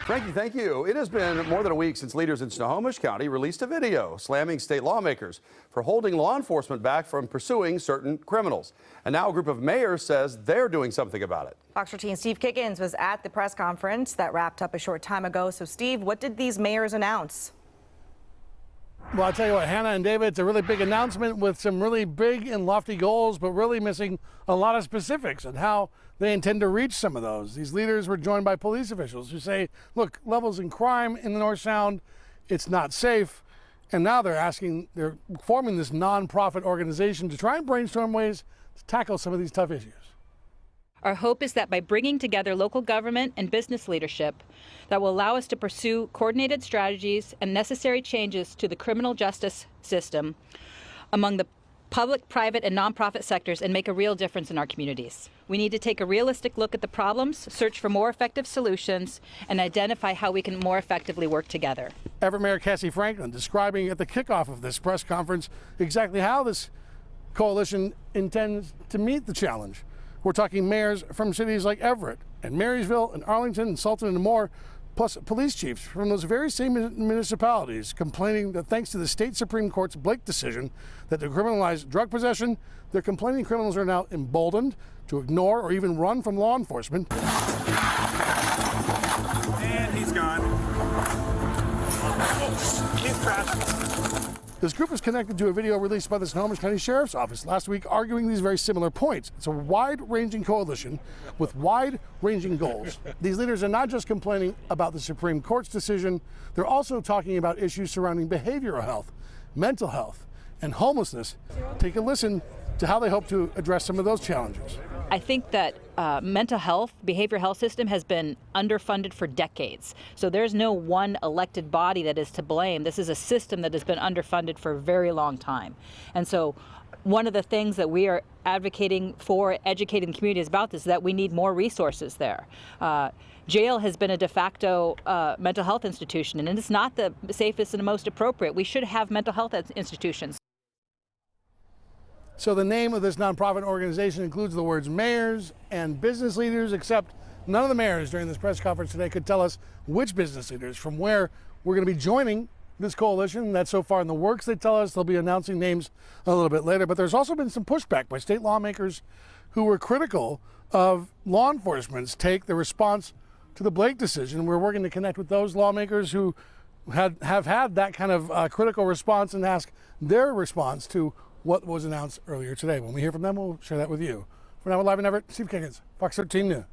Frankie, thank you. It has been more than a week since leaders in Snohomish County released a video slamming state lawmakers for holding law enforcement back from pursuing certain criminals. And now a group of mayors says they're doing something about it. Fox 13's Steve Kickens was at the press conference that wrapped up a short time ago. So, Steve, what did these mayors announce? Well, I'll tell you what, Hannah and David, it's a really big announcement with some really big and lofty goals, but really missing a lot of specifics on how they intend to reach some of those. These leaders were joined by police officials who say, look, levels in crime in the North Sound, it's not safe. And now they're forming this nonprofit organization to try and brainstorm ways to tackle some of these tough issues. Our hope is that by bringing together local government and business leadership, that will allow us to pursue coordinated strategies and necessary changes to the criminal justice system among the public, private, and nonprofit sectors and make a real difference in our communities. We need to take a realistic look at the problems, search for more effective solutions, and identify how we can more effectively work together. Everett Mayor Cassie Franklin describing at the kickoff of this press conference exactly how this coalition intends to meet the challenge. We're talking mayors from cities like Everett and Marysville and Arlington and Sultan and more, plus police chiefs from those very same municipalities complaining that thanks to the state Supreme Court's Blake decision that to criminalize drug possession, their complaining criminals are now emboldened to ignore or even run from law enforcement. And he's gone. Oh, he's crashed. This group is connected to a video released by the Snohomish County Sheriff's Office last week arguing these very similar points. It's a wide-ranging coalition with wide-ranging goals. These leaders are not just complaining about the Supreme Court's decision, they're also talking about issues surrounding behavioral health, mental health, and homelessness. Take a listen to how they hope to address some of those challenges. I think that mental health, behavioral health system has been underfunded for decades. So there's no one elected body that is to blame. This is a system that has been underfunded for a very long time. And so one of the things that we are advocating for, educating the community about this, is that we need more resources there. Jail has been a de facto mental health institution, and it's not the safest and the most appropriate. We should have mental health institutions. So the name of this nonprofit organization includes the words mayors and business leaders, except none of the mayors during this press conference today could tell us which business leaders from where we're going to be joining this coalition. That's so far in the works. They tell us they'll be announcing names a little bit later, but there's also been some pushback by state lawmakers who were critical of law enforcement's take, the response to the Blake decision. We're working to connect with those lawmakers who have had that kind of critical response and ask their response to what was announced earlier today. When we hear from them, we'll share that with you. For now, we're live in Everett. Steve Kickens, Fox 13 News.